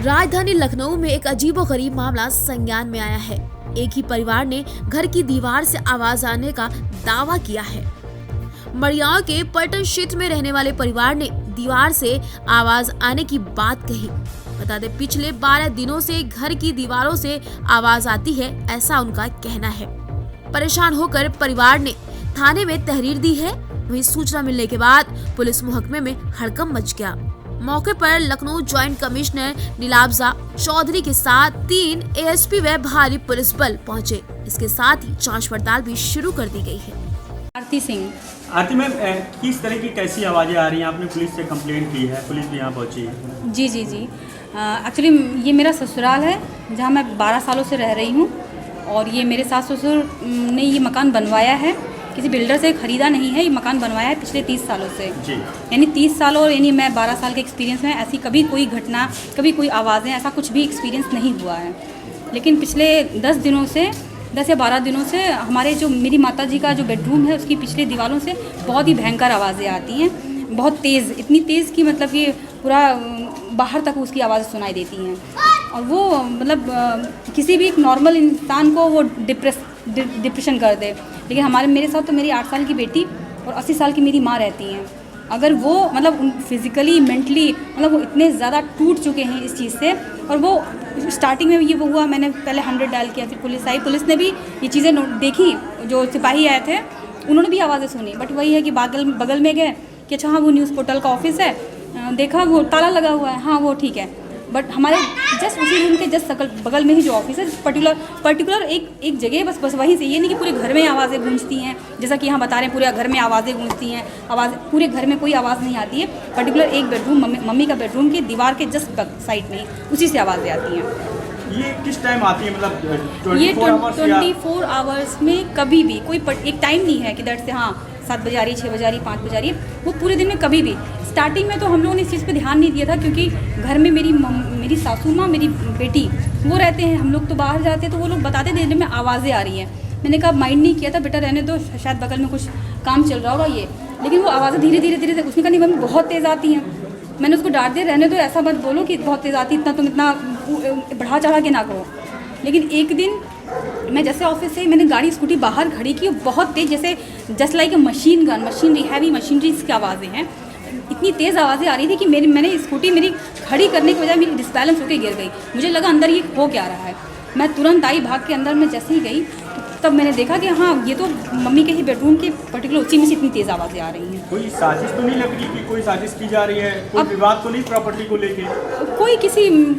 राजधानी लखनऊ में एक अजीबोगरीब मामला संज्ञान में आया है। एक ही परिवार ने घर की दीवार से आवाज आने का दावा किया है। मड़ियाओं के पलटन क्षेत्र में रहने वाले परिवार ने दीवार से आवाज आने की बात कही। बता दें, पिछले 12 दिनों से घर की दीवारों से आवाज आती है, ऐसा उनका कहना है। परेशान होकर परिवार ने थाने में तहरीर दी है। वहीं सूचना मिलने के बाद पुलिस मुहकमे में हड़कंप मच गया। मौके पर लखनऊ ज्वाइंट कमिश्नर नीलाब्जा चौधरी के साथ 3 एएसपी व भारी पुलिस बल पहुंचे। इसके साथ ही जांच पड़ताल भी शुरू कर दी गई है। आरती सिंह। आरती मैम, किस तरह की कैसी आवाज़ें आ रही हैं? आपने पुलिस से कंप्लेंट की है, पुलिस भी यहाँ पहुंची है? जी। एक्चुअली ये मेरा ससुराल है जहाँ मैं 12 सालों से रह रही हूँ और ये मेरे सास ससुर ने ये मकान बनवाया है, किसी बिल्डर से ख़रीदा नहीं है। ये मकान बनवाया है पिछले 30 सालों से जी। यानी 30 साल और यानी मैं 12 साल के एक्सपीरियंस में ऐसी कभी कोई घटना, कभी कोई आवाज़ें, ऐसा कुछ भी एक्सपीरियंस नहीं हुआ है। लेकिन पिछले 10 या 12 दिनों से हमारे जो मेरी माताजी का जो बेडरूम है उसकी पिछले दीवारों से बहुत ही भयंकर आवाज़ें आती हैं, बहुत तेज़, इतनी तेज़ कि मतलब कि पूरा बाहर तक उसकी आवाज़ सुनाई देती हैं। और वो मतलब किसी भी एक नॉर्मल इंसान को वो डिप्रेशन कर दे। लेकिन मेरे साथ तो मेरी 8 साल की बेटी और 80 साल की मेरी माँ रहती हैं। अगर वो मतलब फिज़िकली मेंटली मतलब वो इतने ज़्यादा टूट चुके हैं इस चीज़ से। और वो स्टार्टिंग में ये वो हुआ, मैंने पहले 100 डायल किया, फिर पुलिस आई, पुलिस ने भी ये चीज़ें देखी, जो सिपाही आए थे उन्होंने भी आवाज़ें सुनी। बट वही है कि बगल में गए कि अच्छा हाँ वो न्यूज़ पोर्टल का ऑफिस है, देखा वो ताला लगा हुआ है, हाँ वो ठीक है। बट हमारे जस्ट उसी रूम के जस्ट बगल में ही जो ऑफिस है, पर्टिकुलर एक जगह बस वहीं से, ये नहीं कि पूरे घर में आवाज़ें गूंजती हैं, जैसा कि यहाँ बता रहे हैं पूरे घर में आवाज़ें गूंजती हैं। पूरे घर में कोई आवाज़ नहीं आती है, पर्टिकुलर एक बेडरूम, मम्मी का बेडरूम के दीवार के जस्ट साइड में उसी से आवाज़ें आती हैं। ये किस टाइम आती है? मतलब ये 24 आवर्स में कभी भी, कोई एक टाइम नहीं है कि दैट से हाँ 7 बजे आ रही, 6 बजे आ रही, 5 बजे आ रही है, वो पूरे दिन में कभी भी। स्टार्टिंग में तो हम लोगों ने इस चीज़ पे ध्यान नहीं दिया था क्योंकि घर में मेरी सासू माँ, मेरी बेटी वो रहते हैं, हम लोग तो बाहर जाते हैं, तो वो लोग बताते थे में आवाज़ें आ रही हैं। मैंने कहा माइंड नहीं किया था, बेटा रहने दो, शायद बगल में कुछ काम चल रहा होगा ये। लेकिन वो आवाज़ें धीरे धीरे उसने कहा नहीं मम्मी बहुत तेज़ आती हैं। मैंने उसको डांट दिया, रहने दो, ऐसा मत बोलो कि बहुत तेज़ आती, इतना बढ़ा चढ़ा के ना करो। लेकिन एक दिन मैं जैसे ऑफिस से मैंने गाड़ी स्कूटी बाहर खड़ी की, बहुत तेज़, जैसे जस्ट लाइक अ मशीनरी, हैवी मशीनरी की आवाज़ें हैं। इतनी तेज़ आवाज़ें आ रही थी कि मैंने स्कूटी मेरी खड़ी करने की बजाय मेरी डिसबैलेंस होकर गिर गई। मुझे लगा अंदर ये हो क्या रहा है। मैं तुरंत आई, भाग के अंदर में जैसे ही गई तब मैंने देखा कि हाँ ये तो मम्मी के ही बेडरूम के पर्टिकुलर उसी में से इतनी तेज़ आवाज़ें आ रही हैं। कोई साजिश तो नहीं लग रही कि कोई साजिश की जा रही है? कोई विवाद तो नहीं प्रॉपर्टी को लेके?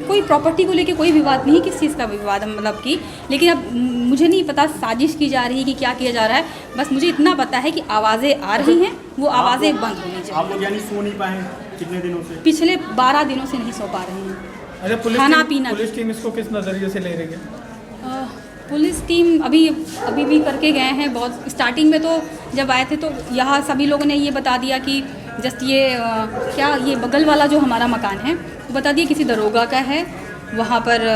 कोई प्रॉपर्टी को लेके कोई विवाद नहीं, किस चीज़ का विवाद मतलब कि। लेकिन अब मुझे नहीं पता साजिश की जा रही है कि क्या किया जा रहा है। बस मुझे इतना पता है कि आवाज़ें आ रही हैं, वो आवाज़ें बंद होनी चाहिए। आप लोग यानी सो नहीं पाए कितने दिनों से? पिछले 12 दिनों से नहीं सो पा रहे हैं। अच्छा, खाना पीना। पुलिस टीम इसको किस नज़रिए से ले रही है? पुलिस टीम अभी भी करके गए हैं। बहुत स्टार्टिंग में तो जब आए थे तो यहाँ सभी लोगों ने ये बता दिया कि जस्ट ये बगल वाला जो हमारा मकान है वो बता दिया किसी दरोगा का है। वहाँ पर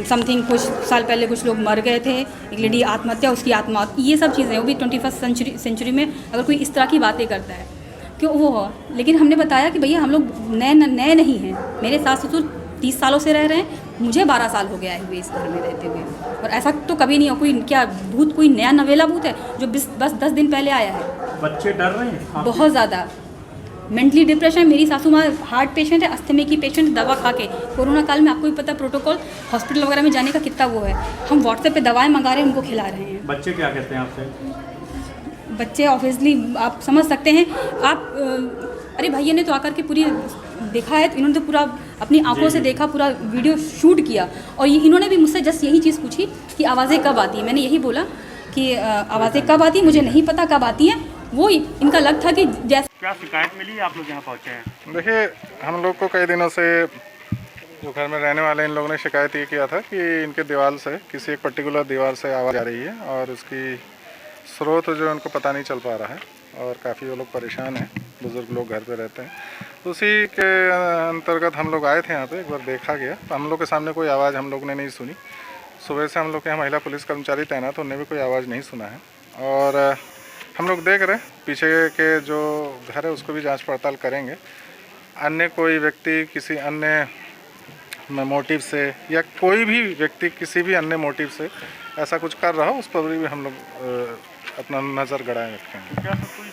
समथिंग कुछ साल पहले कुछ लोग मर गए थे, एक लेडी आत्महत्या, उसकी आत्महत्या, ये सब चीज़ें, वो भी 21st सेंचुरी में अगर कोई इस तरह की बातें करता है क्यों वो हो। लेकिन हमने बताया कि भैया हम लोग नए नहीं हैं, मेरे सास ससुर 30 सालों से रह रहे हैं, मुझे 12 साल हो गया है इस घर में रहते हुए। और ऐसा तो कभी नहीं हो, कोई क्या भूत, कोई नया नवेला भूत है जो बस 10 दिन पहले आया है। बच्चे डर रहे हैं बहुत ज़्यादा, मेंटली डिप्रेशन। मेरी सासू माँ हार्ट पेशेंट है, अस्थमे की पेशेंट, दवा खा के। कोरोना काल में आपको भी पता प्रोटोकॉल हॉस्पिटल वगैरह में जाने का कितना वो है। हम व्हाट्सएप पे दवाएं मंगा रहे हैं, उनको खिला रहे हैं। बच्चे क्या कहते हैं आपसे? बच्चे ऑब्वियसली आप समझ सकते हैं। अरे भैया ने तो आकर के पूरी देखा है, तो इन्होंने तो पूरा अपनी आंखों से देखा, पूरा वीडियो शूट किया। और इन्होंने भी मुझसे जस्ट यही चीज़ पूछी कि आवाज़ें कब आती हैं। मैंने यही बोला कि आवाज़ें कब आती हैं मुझे नहीं पता कब आती हैं। वो इनका लग था कि जैसे। क्या शिकायत मिली, आप लोग यहाँ पहुँचे हैं? देखिए, हम लोग को कई दिनों से जो घर में रहने वाले इन लोगों ने शिकायत ये किया था कि इनके दीवार से, किसी एक पर्टिकुलर दीवार से आवाज़ आ रही है और उसकी स्रोत जो उनको पता नहीं चल पा रहा है और काफ़ी वो लोग परेशान हैं। बुज़ुर्ग लोग घर पे रहते हैं, उसी के अंतर्गत हम लोग आए थे यहाँ पे। एक बार देखा गया तो हम लोग के सामने कोई आवाज़ हम लोग ने नहीं सुनी। सुबह से हम लोग के यहाँ महिला पुलिस कर्मचारी तैनात, तो उन्हें भी कोई आवाज़ नहीं सुना है। और हम लोग देख रहे हैं पीछे के जो घर है उसको भी जांच पड़ताल करेंगे। अन्य कोई व्यक्ति किसी अन्य मोटिव से या कोई भी व्यक्ति किसी भी अन्य मोटिव से ऐसा कुछ कर रहा हो उस पर भी हम लोग अपना नज़र गड़ाए रखेंगे।